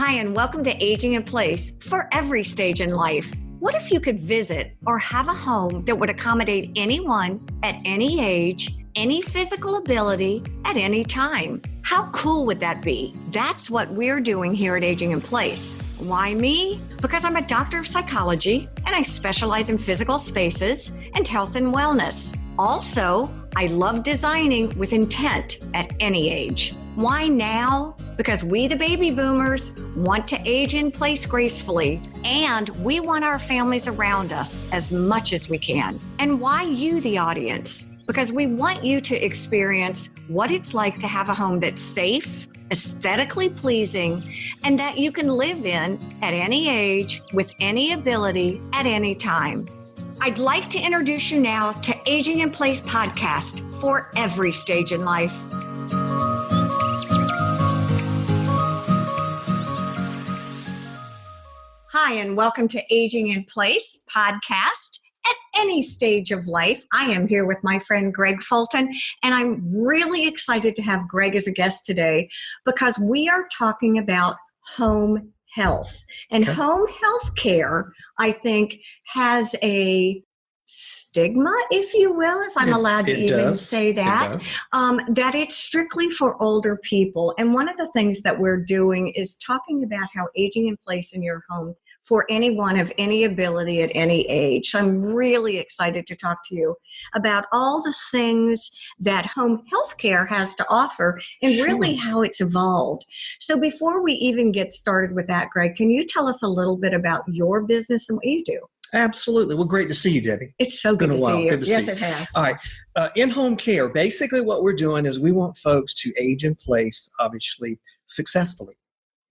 Hi, and welcome to Aging in Place for every stage in life. What if you could visit or have a home that would accommodate anyone at any age, any physical ability, at any time? How cool would that be? That's what we're doing here at Aging in Place. Why me? Because I'm a doctor of psychology and I specialize in physical spaces and health and wellness. Also, I love designing with intent at any age. Why now? Because we, the baby boomers, want to age in place gracefully, and we want our families around us as much as we can. And why you, the audience? Because we want you to experience what it's like to have a home that's safe, aesthetically pleasing, and that you can live in at any age, with any ability, at any time. I'd like to introduce you now to Aging in Place podcast for every stage in life. Hi, and welcome to Aging in Place podcast at any stage of life. I am here with my friend Gregg Fulton, and I'm really excited to have Gregg as a guest today because we are talking about home health. And home health care, I think, has a stigma, if you will, if I'm allowed to even say that, that it's strictly for older people. And one of the things that we're doing is talking about how aging in place in your home for anyone of any ability at any age. So I'm really excited to talk to you about all the things that home health care has to offer and really how it's evolved. So before we even get started with that, Gregg, can you tell us a little bit about your business and what you do? Absolutely. Well, great to see you, Debbie. It's so good to see you. Yes, it has. All right. In-home care, basically what we're doing is we want folks to age in place, obviously, successfully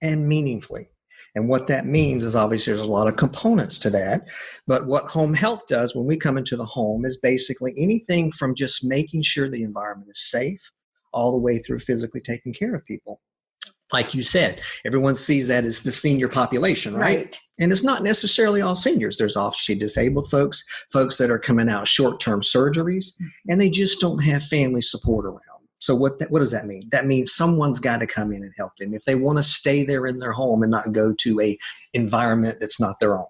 and meaningfully. And what that means is obviously there's a lot of components to that. But what home health does when we come into the home is basically anything from just making sure the environment is safe all the way through physically taking care of people. Like you said, everyone sees that as the senior population, right? And it's not necessarily all seniors. There's obviously disabled folks that are coming out of short-term surgeries, and they just don't have family support around. So what does that mean? That means someone's got to come in and help them if they want to stay there in their home and not go to a environment that's not their own.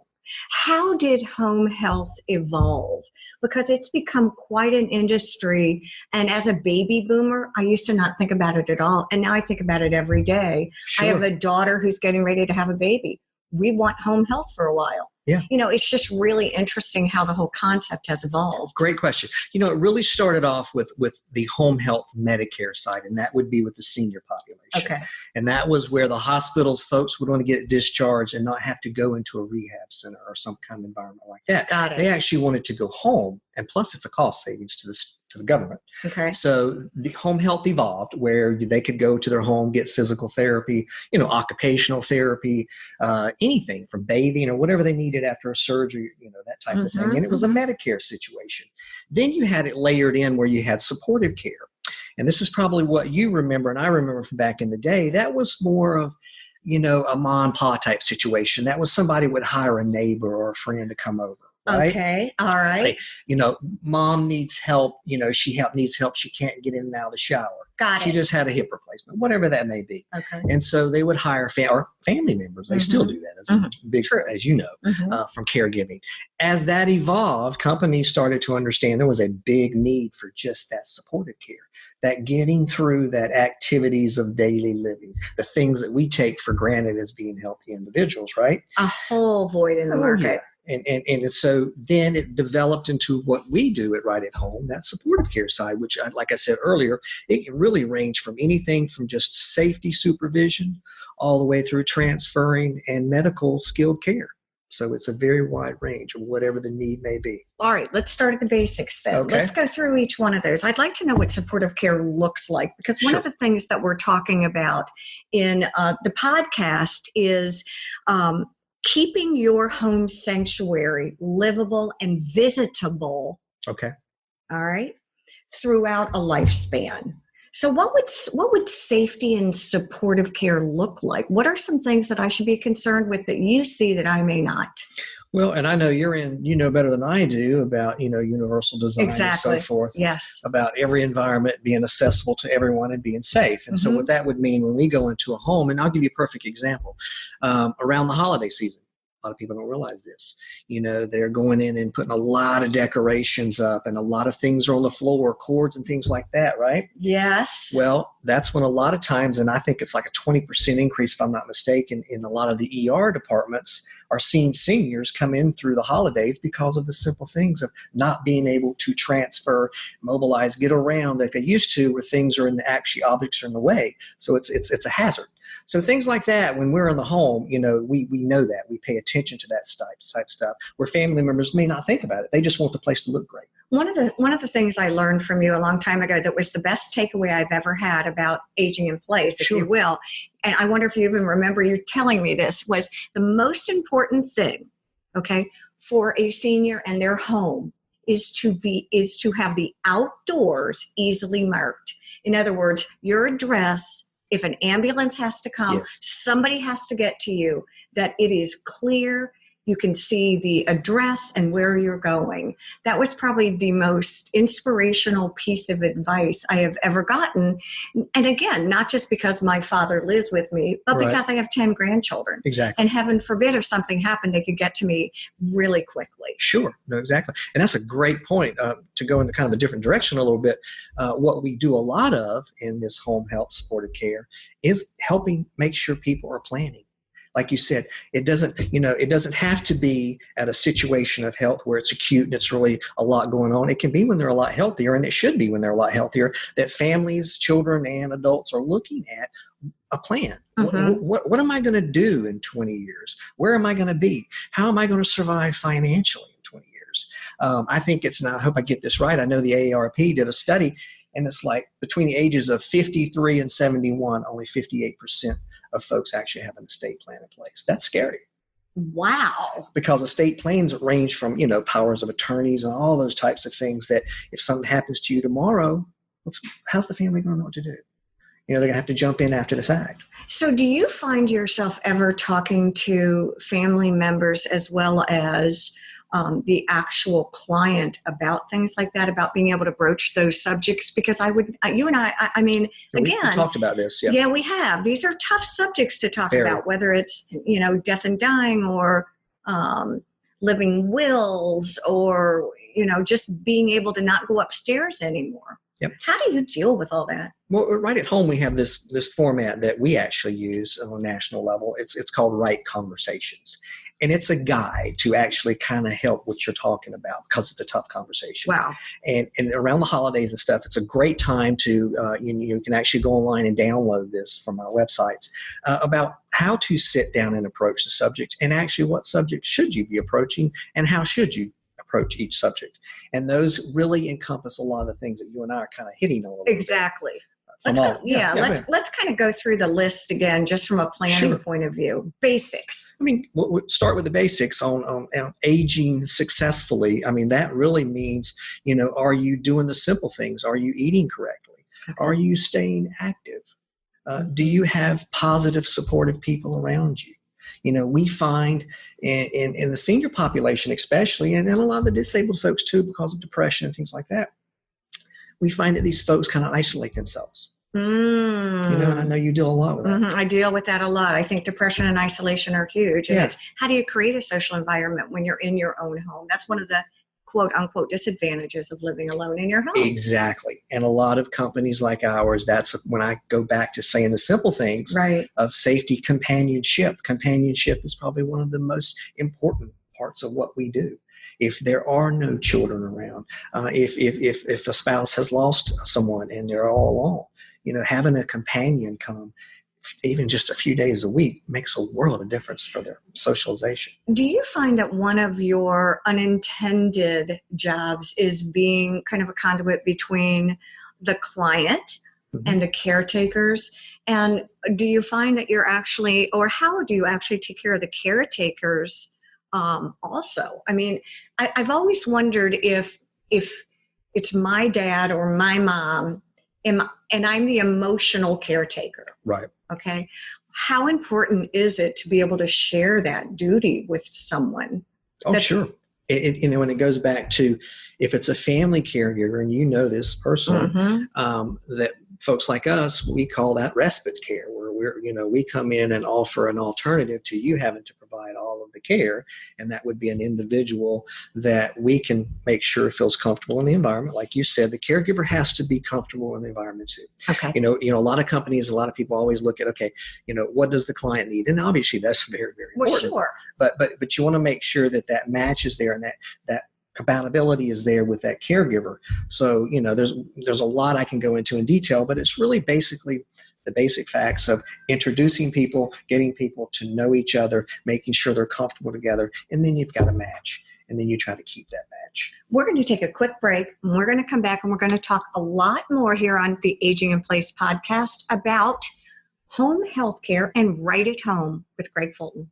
How did home health evolve? Because it's become quite an industry. And as a baby boomer, I used to not think about it at all. And now I think about it every day. I have a daughter who's getting ready to have a baby. We want home health for a while. Yeah. You know, it's just really interesting how the whole concept has evolved. Great question. You know, it really started off with the home health Medicare side, and that would be with the senior population. Okay. And that was where the hospitals folks would want to get discharged and not have to go into a rehab center or some kind of environment like that. Got it. They actually wanted to go home, and plus it's a cost savings to the government. Okay. So the home health evolved where they could go to their home, get physical therapy, occupational therapy, anything from bathing or whatever they needed after a surgery, that type of thing. And it was a Medicare situation. Then you had it layered in where you had supportive care. And this is probably what you remember, and I remember from back in the day. That was more of, a ma and pa type situation. That was somebody would hire a neighbor or a friend to come over. Right? Okay. All right. Say, mom needs help. She needs help. She can't get in and out of the shower. Got it. She just had a hip replacement, whatever that may be. Okay. And so they would hire family members. They still do that as a big, as you know, from caregiving. As that evolved, companies started to understand there was a big need for just that supportive care, that getting through that activities of daily living, the things that we take for granted as being healthy individuals, right? A whole void in the market. Yeah. And so then it developed into what we do at Right at Home, that supportive care side, which, like I said earlier, it can really range from anything from just safety supervision all the way through transferring and medical skilled care. So it's a very wide range of whatever the need may be. All right, let's start at the basics then. Okay. Let's go through each one of those. I'd like to know what supportive care looks like, because one of the things that we're talking about in the podcast is keeping your home sanctuary livable and visitable. Okay. All right. Throughout a lifespan. So what would safety and supportive care look like? What are some things that I should be concerned with that you see that I may not? Well, and I know you know better than I do about, universal design Exactly. and so forth. Yes. About every environment being accessible to everyone and being safe. And so what that would mean when we go into a home, and I'll give you a perfect example, around the holiday season. A lot of people don't realize this. They're going in and putting a lot of decorations up and a lot of things are on the floor, cords and things like that, right? Yes. Well, that's when a lot of times, and I think it's like a 20% increase, if I'm not mistaken, in a lot of the ER departments are seeing seniors come in through the holidays because of the simple things of not being able to transfer, mobilize, get around like they used to, where things are actually objects are in the way. So it's a hazard. So things like that, when we're in the home, we know that. We pay attention to that type stuff, where family members may not think about it. They just want the place to look great. One of the things I learned from you a long time ago that was the best takeaway I've ever had about aging in place, if you will, and I wonder if you even remember you telling me this, was the most important thing, okay, for a senior and their home is to have the outdoors easily marked. In other words, your address, if an ambulance has to come, somebody has to get to you, that it is clear. You can see the address and where you're going. That was probably the most inspirational piece of advice I have ever gotten. And again, not just because my father lives with me, but because I have 10 grandchildren. Exactly. And heaven forbid if something happened, they could get to me really quickly. Sure. No, exactly. And that's a great point to go into kind of a different direction a little bit. What we do a lot of in this home health supportive care is helping make sure people are planning. Like you said, it doesn't have to be at a situation of health where it's acute and it's really a lot going on. It can be when they're a lot healthier, and it should be when they're a lot healthier, that families, children, and adults are looking at a plan. What am I going to do in 20 years? Where am I going to be? How am I going to survive financially in 20 years? I think I hope I get this right. I know the AARP did a study, and it's like between the ages of 53 and 71, only 58% of folks actually have an estate plan in place. That's scary. Wow. Because estate plans range from, powers of attorneys and all those types of things that if something happens to you tomorrow, how's the family going to know what to do? They're going to have to jump in after the fact. So do you find yourself ever talking to family members as well as the actual client about things like that, about being able to broach those subjects? Because you and I mean, again, we talked about this. Yeah, we have. These are tough subjects to talk about, whether it's, death and dying or living wills or, just being able to not go upstairs anymore. Yep. How do you deal with all that? Well, right at home, we have this format that we actually use on a national level. It's called Right Conversations. And it's a guide to actually kind of help what you're talking about because it's a tough conversation. Wow. And around the holidays and stuff, it's a great time to, you can actually go online and download this from our websites about how to sit down and approach the subject, and actually what subject should you be approaching and how should you approach each subject. And those really encompass a lot of the things that you and I are kind of hitting on. Exactly. Let's kind of go through the list again, just from a planning point of view. Basics. I mean, we'll start with the basics on aging successfully. I mean, that really means, are you doing the simple things? Are you eating correctly? Okay. Are you staying active? Do you have positive, supportive people around you? We find in the senior population especially, and a lot of the disabled folks too, because of depression and things like that, we find that these folks kind of isolate themselves. And I know you deal a lot with that. I deal with that a lot. I think depression and isolation are huge. And it's how do you create a social environment when you're in your own home? That's one of the quote unquote disadvantages of living alone in your home. Exactly. And a lot of companies like ours, that's when I go back to saying the simple things of safety. Companionship is probably one of the most important parts of what we do. If there are no children around, if a spouse has lost someone and they're all alone, having a companion come even just a few days a week makes a world of difference for their socialization. Do you find that one of your unintended jobs is being kind of a conduit between the client and the caretakers? And do you find that you're actually, or how do you actually take care of the caretakers also? I mean, I've always wondered if it's my dad or my mom, and I'm the emotional caretaker. Right. Okay. How important is it to be able to share that duty with someone? Oh, sure. And it goes back to, if it's a family caregiver, and you know this personally, that folks like us, we call that respite care, where we come in and offer an alternative to you having to provide all of the care. And that would be an individual that we can make sure feels comfortable in the environment. Like you said, the caregiver has to be comfortable in the environment too. Okay. A lot of companies, a lot of people always look at, okay, what does the client need? And obviously that's very, very important. Well, sure. But you want to make sure that match is there, and that compatibility is there with that caregiver. So, there's a lot I can go into in detail, but it's really basically the basic facts of introducing people, getting people to know each other, making sure they're comfortable together, and then you've got a match, and then you try to keep that match. We're going to take a quick break, and we're going to come back, and we're going to talk a lot more here on the Aging in Place podcast about home health care and right at home with Gregg Fulton.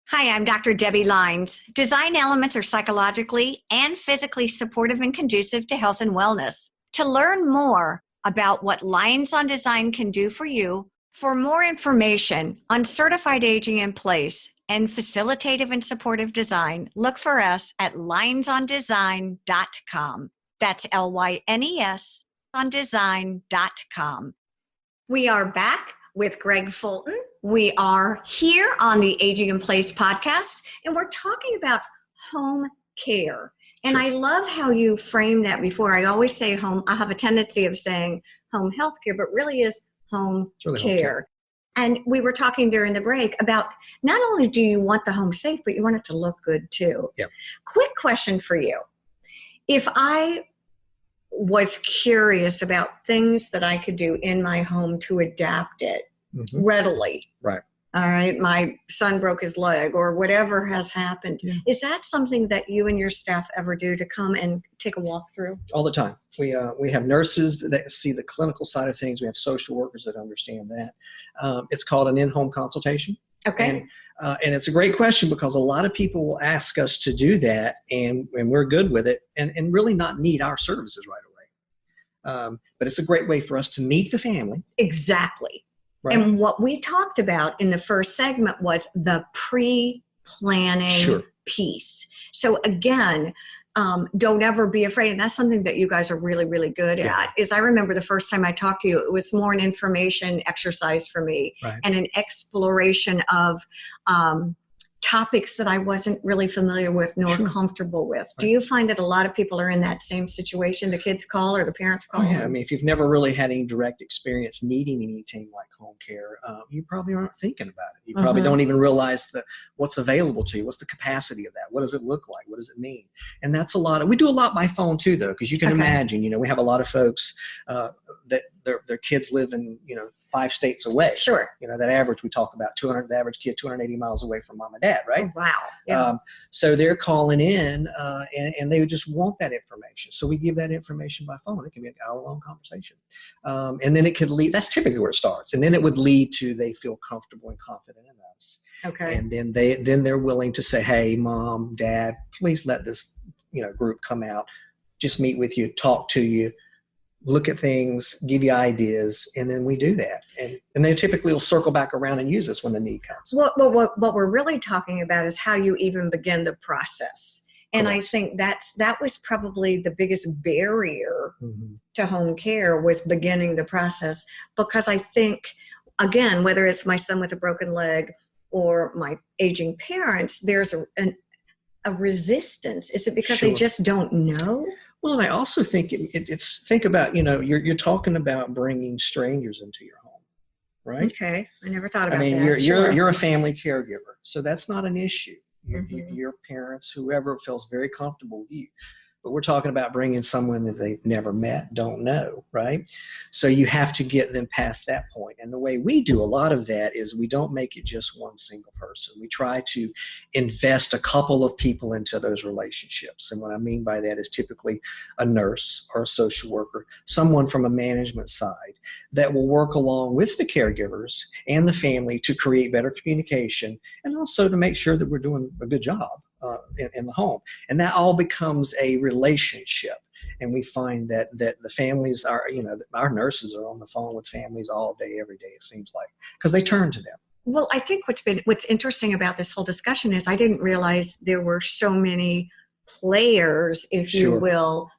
Hi, I'm Dr. Debbie Lines. Design elements are psychologically and physically supportive and conducive to health and wellness. To learn more about what Lines on Design can do for you, for more information on certified aging in place and facilitative and supportive design, look for us at linesondesign.com. That's LYNES on design.com. We are back with Gregg Fulton. We are here on the Aging in Place podcast, and we're talking about home care. And I love how you frame that before. I always say home. I have a tendency of saying home health care, but really is home care. And we were talking during the break about not only do you want the home safe, but you want it to look good too. Yep. Quick question for you. If I was curious about things that I could do in my home to adapt it readily. Right. All right. My son broke his leg or whatever has happened. Yeah. Is that something that you and your staff ever do, to come and take a walk through? All the time. We have nurses that see the clinical side of things. We have social workers that understand that. It's called an in-home consultation. Okay. And it's a great question, because a lot of people will ask us to do that, and we're good with it, and really not need our services right away. But it's a great way for us to meet the family. Exactly. Right. And what we talked about in the first segment was the pre-planning piece. So again, don't ever be afraid. And that's something that you guys are really, really good at. Is I remember the first time I talked to you, it was more an information exercise for me, and an exploration of topics that I wasn't really familiar with nor comfortable with. Do you find that a lot of people are in that same situation? The kids call or the parents call? Oh, yeah. I mean, if you've never really had any direct experience needing anything like home care, you probably aren't thinking about it. You probably don't even realize what's available to you. What's the capacity of that? What does it look like? What does it mean? And that's a lot. We do a lot by phone too, though, because you can imagine, we have a lot of folks that their kids live in, 5 states away. Sure. That average, we talk about the average kid 280 miles away from mom and dad, right? Oh, wow. Yeah. So they're calling in and they just want that information. So we give that information by phone. It can be an hour-long conversation. And then it could lead, that's typically where it starts. And then it would lead to they feel comfortable and confident in us. Okay. And then they're willing to say, hey, mom, dad, please let this group come out, just meet with you, talk to you, look at things, give you ideas, and then we do that. And they typically will circle back around and use us when the need comes. What we're really talking about is how you even begin the process. And I think that was probably the biggest barrier to home care, was beginning the process. Because I think, again, whether it's my son with a broken leg or my aging parents, there's a resistance. Is it because they just don't know? Well, and I also think think about, you're talking about bringing strangers into your home, right? Okay. I never thought about that. I mean, you're a family caregiver, so that's not an issue. Your parents, whoever feels very comfortable with you. But we're talking about bringing someone that they've never met, don't know, right? So you have to get them past that point. And the way we do a lot of that is we don't make it just one single person. We try to invest a couple of people into those relationships. And what I mean by that is typically a nurse or a social worker, someone from a management side that will work along with the caregivers and the family to create better communication, and also to make sure that we're doing a good job in the home. And that all becomes a relationship. And we find that the families are, our nurses are on the phone with families all day, every day, it seems like, because they turn to them. Well, I think what's interesting about this whole discussion is I didn't realize there were so many players, if you Sure. will.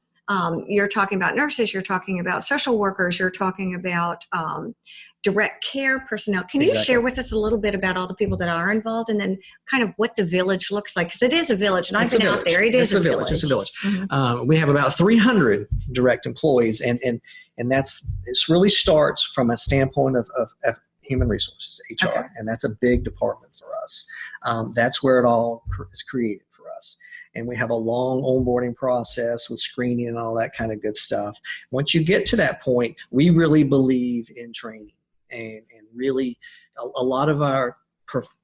You're talking about nurses, you're talking about social workers, you're talking about direct care personnel. Can you Exactly. share with us a little bit about all the people that are involved, and then kind of what the village looks like? Because it is a village, and I've been out there. It is a village. It's a village. Mm-hmm. We have about 300 direct employees, and it's really starts from a standpoint of human resources, HR, Okay. and that's a big department for us. That's where it all is created for us. And we have a long onboarding process with screening and all that kind of good stuff. Once you get to that point, we really believe in training, and really a lot of our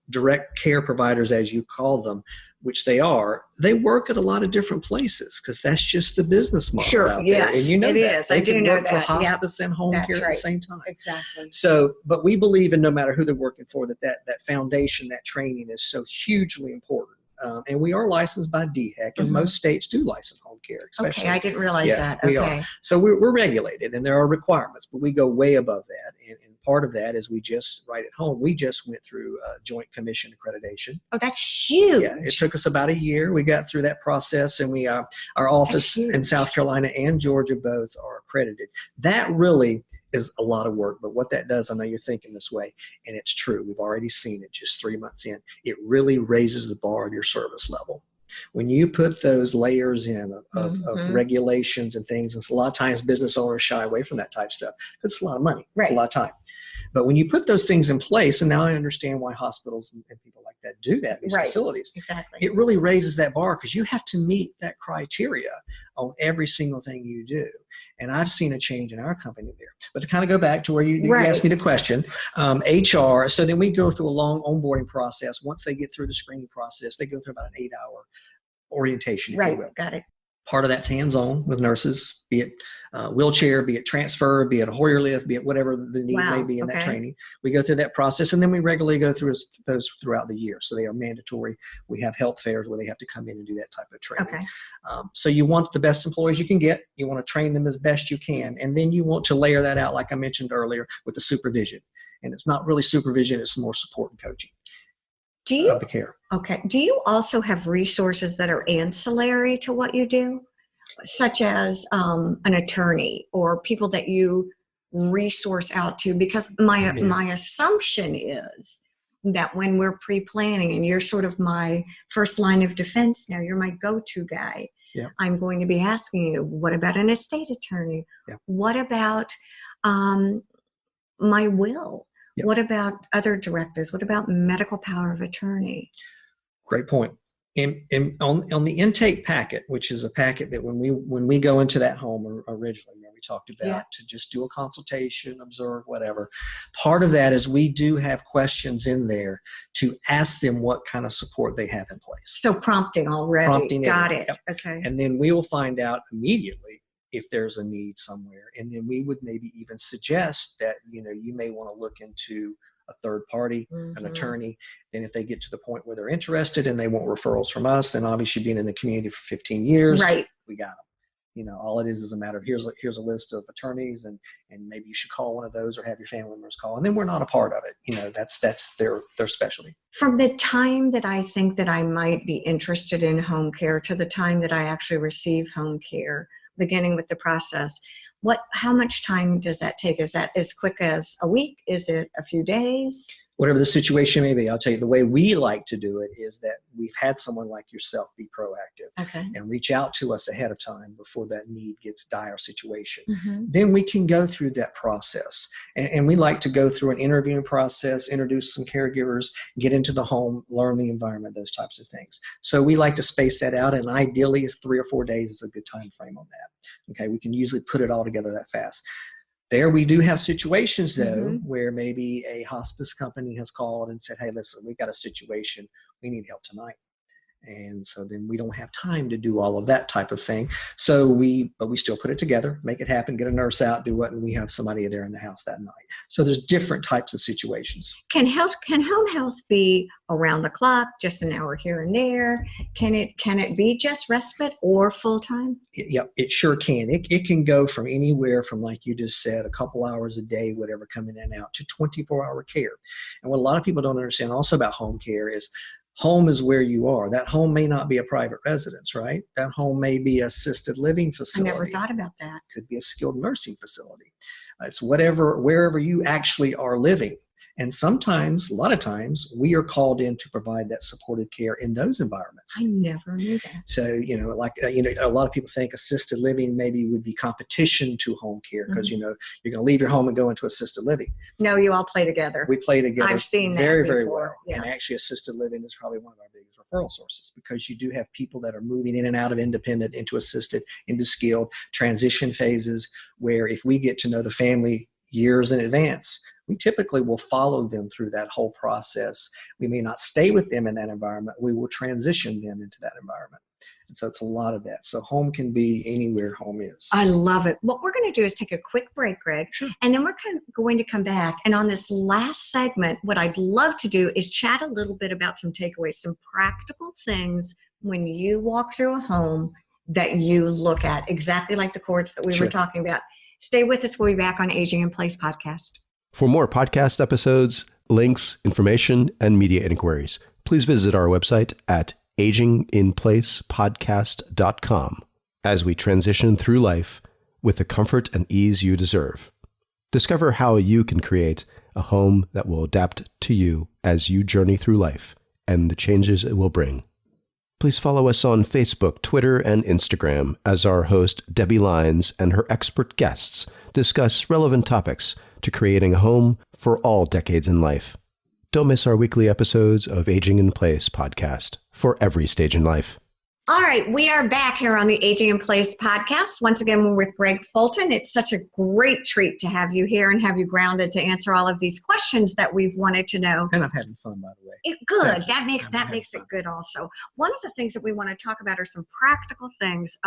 direct care providers, as you call them, which they work at a lot of different places because that's just the business model Sure, out yes, there. And you know it that. is. They I do can know work for that. hospice and home That's care at right. the same time. Exactly. So, but we believe in no matter who they're working for, that foundation, that training is so hugely important. And we are licensed by DHEC, and most states do license home care, especially. Okay, I didn't realize that. We Okay. are. So we're regulated, and there are requirements, but we go way above that. And part of that is we just went through Joint Commission accreditation. Oh, that's huge. Yeah, it took us about a year. We got through that process, and we our office in South Carolina and Georgia both are accredited. That really is a lot of work, but what that does, I know you're thinking this way, and it's true. We've already seen it just 3 months in. It really raises the bar of your service level. When you put those layers in of regulations and things, and a lot of times business owners shy away from that type of stuff because it's a lot of money. Right. It's a lot of time. But when you put those things in place, and now I understand why hospitals and people like that do that in these facilities. Exactly. It really raises that bar because you have to meet that criteria on every single thing you do. And I've seen a change in our company there. But to kind of go back to where you asked me the question, HR, so then we go through a long onboarding process. Once they get through the screening process, they go through about an 8-hour orientation, if you will. Got it. Part of that's hands-on with nurses, be it wheelchair, be it transfer, be it a Hoyer lift, be it whatever the need may be in that training. We go through that process, and then we regularly go through those throughout the year. So they are mandatory. We have health fairs where they have to come in and do that type of training. Okay. So you want the best employees you can get. You want to train them as best you can. And then you want to layer that out, like I mentioned earlier, with the supervision. And it's not really supervision, it's more support and coaching of the care. Okay. Do you also have resources that are ancillary to what you do, such as an attorney or people that you resource out to? Because my assumption is that when we're pre-planning, and you're sort of my first line of defense now, you're my go-to guy. Yeah. I'm going to be asking you, what about an estate attorney? Yeah. What about my will? Yeah. What about other directives? What about medical power of attorney? Great point. On the intake packet, which is a packet that when we go into that home originally, where we talked about to just do a consultation, observe, whatever, part of that is we do have questions in there to ask them what kind of support they have in place. So prompting already. Got it. Yep. Okay. And then we will find out immediately if there's a need somewhere. And then we would maybe even suggest that, you may want to look into a third party, an attorney. Then if they get to the point where they're interested and they want referrals from us, then obviously being in the community for 15 years, we got them. All it is a matter of here's a list of attorneys, and maybe you should call one of those or have your family members call. And then we're not a part of it. That's their specialty. From the time that I think that I might be interested in home care to the time that I actually receive home care, beginning with the process, how much time does that take? Is that as quick as a week? Is it a few days? Whatever the situation may be, I'll tell you, the way we like to do it is that we've had someone like yourself be proactive and reach out to us ahead of time before that need gets dire situation. Then we can go through that process. And we like to go through an interviewing process, introduce some caregivers, get into the home, learn the environment, those types of things. So we like to space that out, and ideally 3 or 4 days is a good time frame on that. Okay, we can usually put it all together that fast. There we do have situations, though, where maybe a hospice company has called and said, hey, listen, we got a situation. We need help tonight. And so then we don't have time to do all of that type of thing. So we still put it together, make it happen, get a nurse out, do what, and we have somebody there in the house that night. So there's different types of situations. Can home health be around the clock, just an hour here and there? Can it be just respite or full time? It sure can. It can go from anywhere from, like you just said, a couple hours a day, whatever, coming in and out, to 24-hour care. And what a lot of people don't understand also about home care is home is where you are. That home may not be a private residence, right? That home may be assisted living facility. I never thought about that. Could be a skilled nursing facility. It's wherever you actually are living. And sometimes, a lot of times, we are called in to provide that supported care in those environments. I never knew that. So, a lot of people think assisted living maybe would be competition to home care because, you're going to leave your home and go into assisted living. No, you all play together. We play together. I've seen that very, before. very well. Yes. And actually, assisted living is probably one of our biggest referral sources because you do have people that are moving in and out of independent into assisted, into skilled, transition phases where if we get to know the family years in advance, we typically will follow them through that whole process. We may not stay with them in that environment. We will transition them into that environment. And so it's a lot of that. So home can be anywhere home is. I love it. What we're going to do is take a quick break, Gregg, Sure. And then we're going to come back. And on this last segment, what I'd love to do is chat a little bit about some takeaways, some practical things when you walk through a home that you look at, exactly like the cords that we Sure. were talking about. Stay with us. We'll be back on Aging in Place podcast. For more podcast episodes, links, information, and media inquiries, please visit our website at aginginplacepodcast.com as we transition through life with the comfort and ease you deserve. Discover how you can create a home that will adapt to you as you journey through life and the changes it will bring. Please follow us on Facebook, Twitter, and Instagram as our host, Debbie Lines, and her expert guests discuss relevant topics to creating a home for all decades in life. Don't miss our weekly episodes of Aging in Place podcast for every stage in life. All right, we are back here on the Aging in Place podcast. Once again, we're with Gregg Fulton. It's such a great treat to have you here and have you grounded to answer all of these questions that we've wanted to know. And I'm having fun, by the way. Good. That makes it good also. One of the things that we want to talk about are some practical things.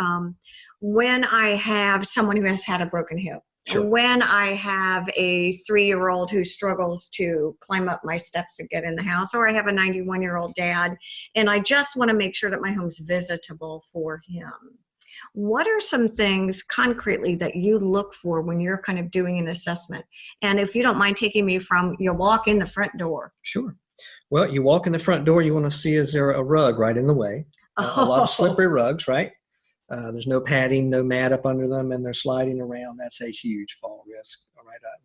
When I have someone who has had a broken hip, Sure. when I have a 3-year-old who struggles to climb up my steps and get in the house, or I have a 91-year-old dad, and I just want to make sure that my home's visitable for him. What are some things concretely that you look for when you're kind of doing an assessment? And if you don't mind taking me from you walk in the front door. Sure. Well, you walk in the front door, you want to see, is there a rug right in the way? A lot of slippery rugs, right? There's no padding, no mat up under them, and they're sliding around. That's a huge fall risk.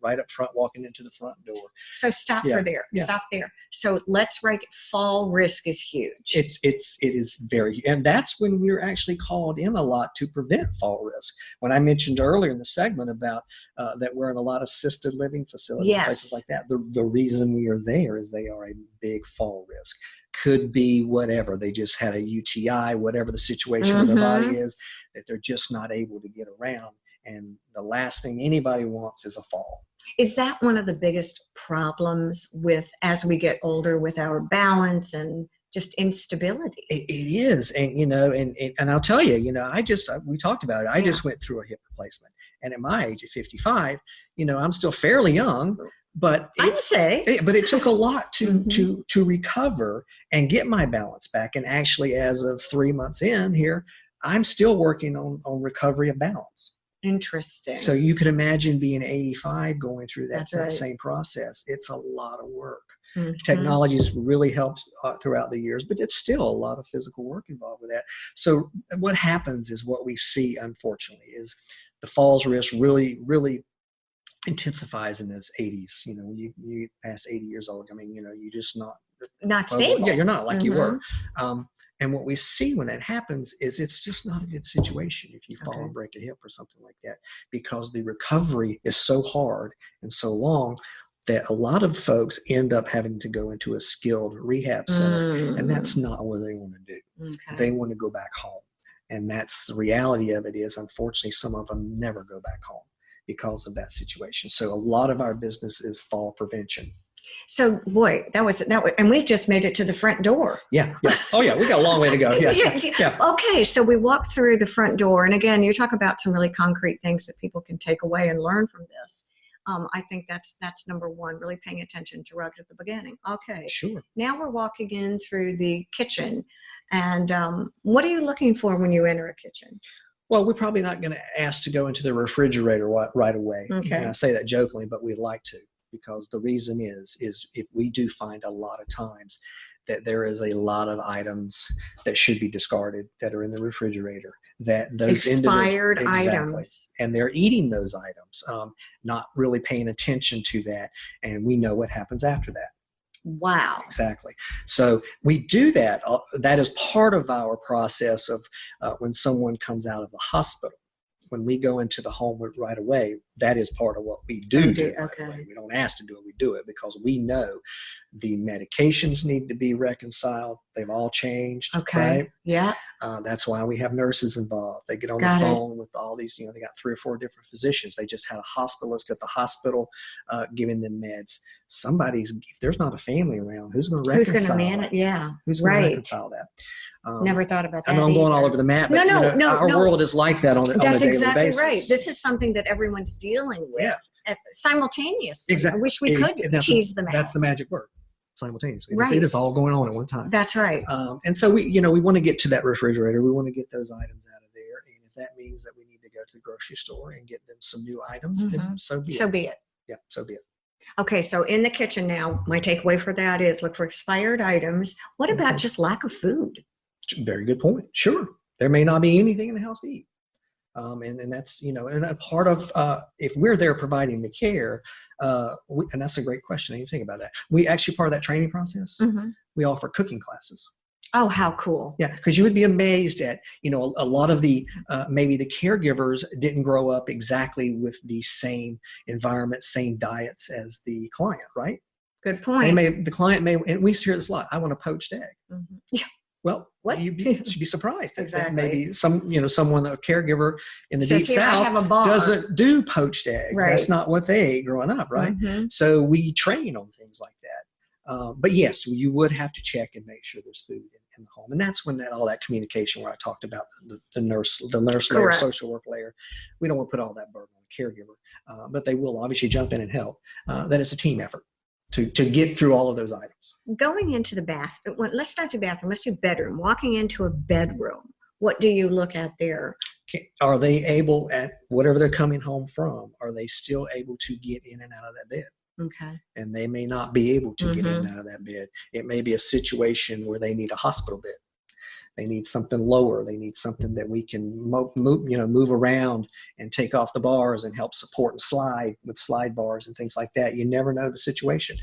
Right up front, walking into the front door. So stop Yeah. for there. Yeah. Stop there. So let's write fall risk is huge. It is very, and that's when we're actually called in a lot to prevent fall risk. When I mentioned earlier in the segment about that we're in a lot of assisted living facilities, Yes. places like that, the reason we are there is they are a big fall risk. Could be whatever. They just had a UTI, whatever the situation with their body is, that they're just not able to get around. And the last thing anybody wants is a fall. Is that one of the biggest problems with as we get older with our balance and just instability? It is. And, and I'll tell you, we talked about it. I just went through a hip replacement. And at my age, at 55, I'm still fairly young. But it took a lot to recover and get my balance back. And actually, as of 3 months in here, I'm still working on recovery of balance. Interesting. So you could imagine being 85 going through that right. same process. It's a lot of work. Mm-hmm. Technology has really helped throughout the years, but it's still a lot of physical work involved with that. So what happens is what we see, unfortunately, is the falls risk really, really intensifies in those 80s. When you pass 80 years old, you're just not stable. Yeah, you're not like you were. And what we see when that happens is it's just not a good situation if you fall and break a hip or something like that, because the recovery is so hard and so long that a lot of folks end up having to go into a skilled rehab center, and that's not what they want to do. Okay. They want to go back home. And that's the reality of it is, unfortunately, some of them never go back home because of that situation. So a lot of our business is fall prevention. So, boy, that was, and we've just made it to the front door. Yeah. Oh, yeah. We got a long way to go. Yeah. Okay. So we walked through the front door. And again, you talk about some really concrete things that people can take away and learn from this. I think that's number one, really paying attention to rugs at the beginning. Okay. Sure. Now we're walking in through the kitchen. And what are you looking for when you enter a kitchen? Well, we're probably not going to ask to go into the refrigerator right away. Okay. And I say that jokingly, but we'd like to, because the reason is if we do find a lot of times that there is a lot of items that should be discarded that are in the refrigerator, that those expired exactly, items, and they're eating those items, not really paying attention to that, and we know what happens after that. Wow. Exactly. So we do that. That is part of our process of when someone comes out of the hospital. When we go into the home right away, that is part of what we do. Okay. Right away. We don't ask to do it, we do it because we know the medications need to be reconciled. They've all changed. Okay. Right? Yeah. That's why we have nurses involved. They get on the phone with all these, they got 3 or 4 different physicians. They just had a hospitalist at the hospital giving them meds. If there's not a family around, who's going to reconcile Who's going to manage? Yeah. Who's going to reconcile that? Never thought about that. I know I'm going all over the map, but no, our world is like that on a daily basis. That's exactly right. This is something that everyone's dealing with simultaneously. Exactly. I wish we could tease them out. That's the magic word, simultaneously. Right. It is all going on at one time. That's right. And so we want to get to that refrigerator. We want to get those items out of there. And if that means that we need to go to the grocery store and get them some new items, then so be it. So be it. Yeah, so be it. Okay, so in the kitchen now, my takeaway for that is look for expired items. What about just lack of food? Very good point. Sure. There may not be anything in the house to eat. And that's, and a part of, if we're there providing the care, and that's a great question. I didn't think about that. We actually, part of that training process, we offer cooking classes. Oh, how cool. Yeah. Because you would be amazed at, a lot of the, maybe the caregivers didn't grow up exactly with the same environment, same diets as the client, right? Good point. The client may, and we hear this a lot, I want a poached egg. Yeah. Well, what? You'd be surprised that maybe Exactly. someone, a caregiver in the Says, deep south doesn't do poached eggs. Right. That's not what they ate growing up, right? So we train on things like that. But yes, you would have to check and make sure there's food in the home, and that's when all that communication where I talked about the nurse layer, social work layer. We don't want to put all that burden on the caregiver, but they will obviously jump in and help. That it's a team effort to get through all of those items. Going into the bathroom, let's start the bathroom. Let's do bedroom. Walking into a bedroom, what do you look at there? Are they able, at whatever they're coming home from, are they still able to get in and out of that bed? Okay. And they may not be able to get in and out of that bed. It may be a situation where they need a hospital bed. They need something lower. They need something that we can move around and take off the bars and help support and slide with slide bars and things like that. You never know the situation.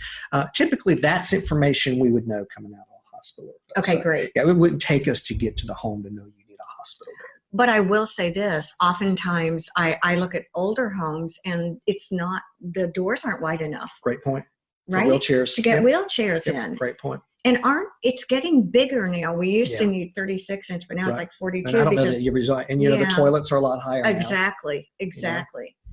Typically, that's information we would know coming out of a hospital. Okay, so, great. Yeah, it wouldn't take us to get to the home to know you need a hospital bed. But I will say this, oftentimes I look at older homes and the doors aren't wide enough. Great point. Right? Wheelchairs. To get wheelchairs in. Great point. And it's getting bigger now. We used to need 36 inch, but now it's like 42. And I don't know that you're right. And the toilets are a lot higher Exactly. now.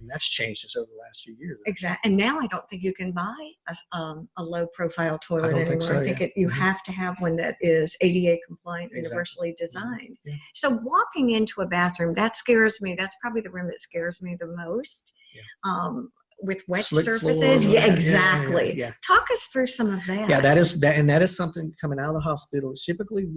And that's changed just over the last few years. Exactly. And now I don't think you can buy a low profile toilet anymore. Think so, I think you have to have one that is ADA compliant, universally designed. Yeah. So walking into a bathroom, that scares me. That's probably the room that scares me the most. Yeah. With wet surfaces. Floor, exactly. Yeah. Talk us through some of that. Yeah, that is something coming out of the hospital. Typically,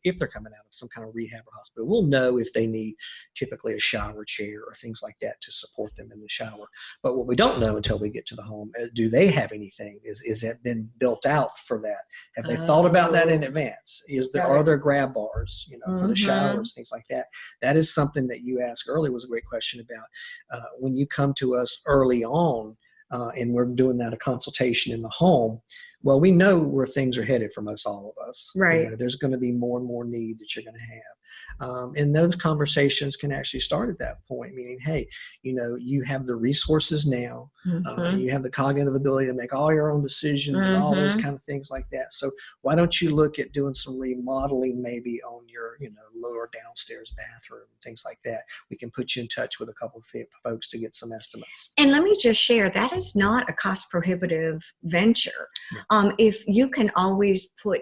if they're coming out of some kind of rehab or hospital, we'll know if they need typically a shower chair or things like that to support them in the shower. But what we don't know until we get to the home, do they have anything? Is that been built out for that? Have they thought about that in advance? Are there grab bars, for the showers, things like that? That is something that you asked earlier was a great question about when you come to us early on. And we're doing a consultation in the home. Well, we know where things are headed for most all of us. Right. There's going to be more and more need that you're going to have. And those conversations can actually start at that point, meaning, hey, you have the resources now. You have the cognitive ability to make all your own decisions and all those kind of things like that. So why don't you look at doing some remodeling maybe on your, lower downstairs bathroom, things like that. We can put you in touch with a couple of folks to get some estimates. And let me just share, that is not a cost prohibitive venture. Yeah. If you can always put,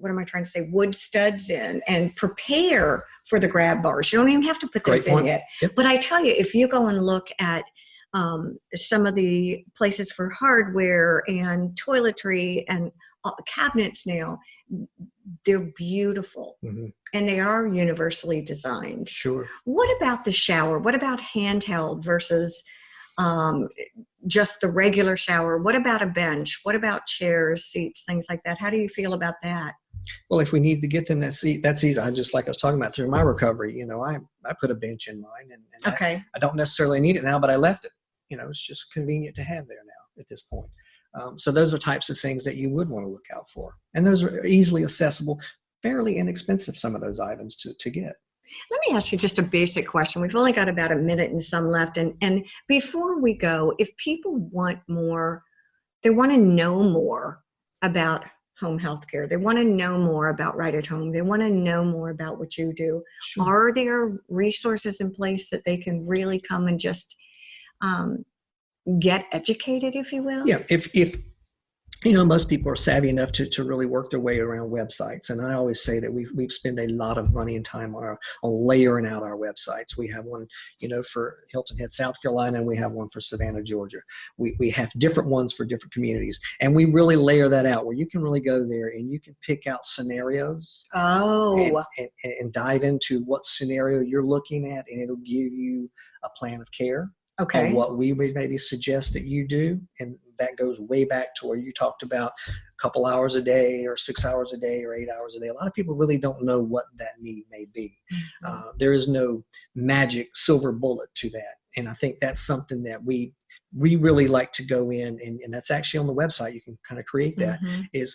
wood studs in and prepare for the grab bars. You don't even have to put those in yet. Yep. But I tell you, if you go and look at some of the places for hardware and toiletry and cabinets now, they're beautiful. And they are universally designed. Sure. What about the shower? What about handheld versus just the regular shower? What about a bench? What about chairs, seats, things like that? How do you feel about that? Well, if we need to get them that's easy. I just, like I was talking about through my recovery, I put a bench in mine, and Okay. I don't necessarily need it now, but I left it. It's just convenient to have there now at this point. So those are types of things that you would want to look out for. And those are easily accessible, fairly inexpensive, some of those items to get. Let me ask you just a basic question. We've only got about a minute and some left. And before we go, if people want more, they want to know more about home health care. They want to know more about Right at Home. They want to know more about what you do. Sure. Are there resources in place that they can really come and just get educated, if you will? Yeah. If most people are savvy enough to really work their way around websites. And I always say that we've spent a lot of money and time on layering out our websites. We have one, for Hilton Head, South Carolina, and we have one for Savannah, Georgia. We have different ones for different communities. And we really layer that out where you can really go there and you can pick out scenarios. Oh. And dive into what scenario you're looking at, and it'll give you a plan of care. Okay. And what we would maybe suggest that you do. And that goes way back to where you talked about a couple hours a day or 6 hours a day or 8 hours a day. A lot of people really don't know what that need may be. There is no magic silver bullet to that. And I think that's something that we really like to go in, and that's actually on the website. You can kind of create that, is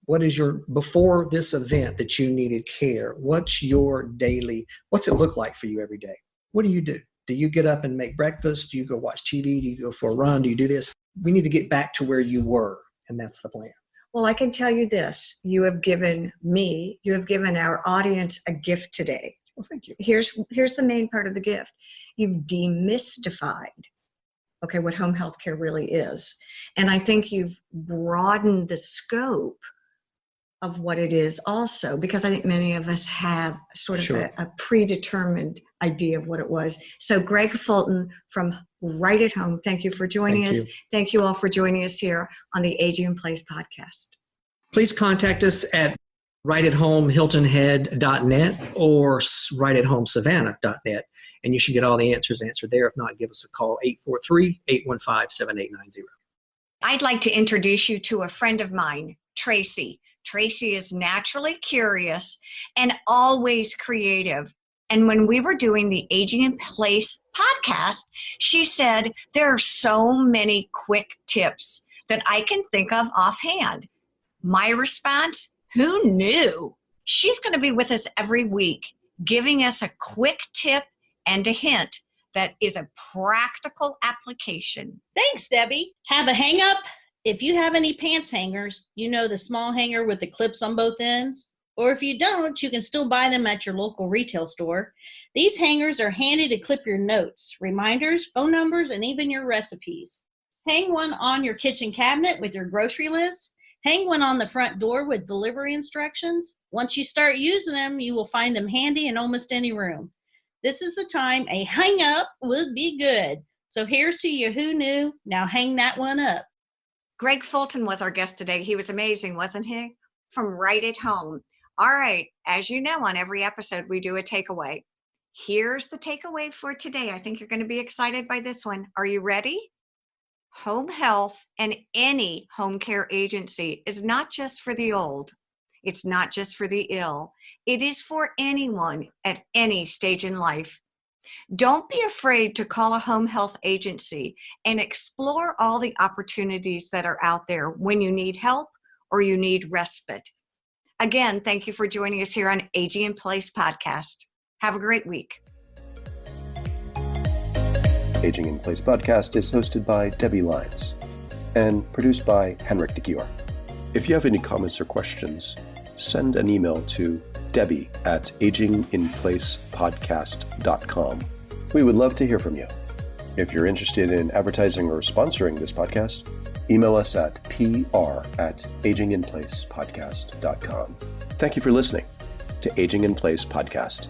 what is before this event that you needed care, what's it look like for you every day? What do you do? Do you get up and make breakfast? Do you go watch TV? Do you go for a run? Do you do this? We need to get back to where you were, and that's the plan. Well, I can tell you this. You have given our audience a gift today. Well, thank you. Here's the main part of the gift. You've demystified, what home health care really is. And I think you've broadened the scope of what it is also, because I think many of us have sort of a predetermined idea of what it was. So Gregg Fulton from Right at Home, thank you for joining us. Thank you all for joining us here on the Aging in Place podcast. Please contact us at rightathomehiltonhead.net or rightathomesavannah.net, and you should get all the answers answered there. If not, give us a call, 843-815-7890. I'd like to introduce you to a friend of mine, Tracy. Tracy is naturally curious and always creative. And when we were doing the Aging in Place podcast, she said, there are so many quick tips that I can think of offhand. My response, who knew? She's going to be with us every week, giving us a quick tip and a hint that is a practical application. Thanks, Debbie. Have a hang up? If you have any pants hangers, the small hanger with the clips on both ends. Or if you don't, you can still buy them at your local retail store. These hangers are handy to clip your notes, reminders, phone numbers, and even your recipes. Hang one on your kitchen cabinet with your grocery list. Hang one on the front door with delivery instructions. Once you start using them, you will find them handy in almost any room. This is the time a hang up would be good. So here's to you who knew. Now hang that one up. Gregg Fulton was our guest today. He was amazing, wasn't he? From Right at Home. All right. As you know, on every episode, we do a takeaway. Here's the takeaway for today. I think you're going to be excited by this one. Are you ready? Home health and any home care agency is not just for the old. It's not just for the ill. It is for anyone at any stage in life. Don't be afraid to call a home health agency and explore all the opportunities that are out there when you need help or you need respite. Again, thank you for joining us here on Aging in Place podcast. Have a great week. Aging in Place podcast is hosted by Debbie Lyons and produced by Henrik de Gior. If you have any comments or questions, send an email to debbie@aginginplacepodcast.com. We would love to hear from you. If you're interested in advertising or sponsoring this podcast, email us at pr@aginginplacepodcast.com. Thank you for listening to Aging in Place podcast.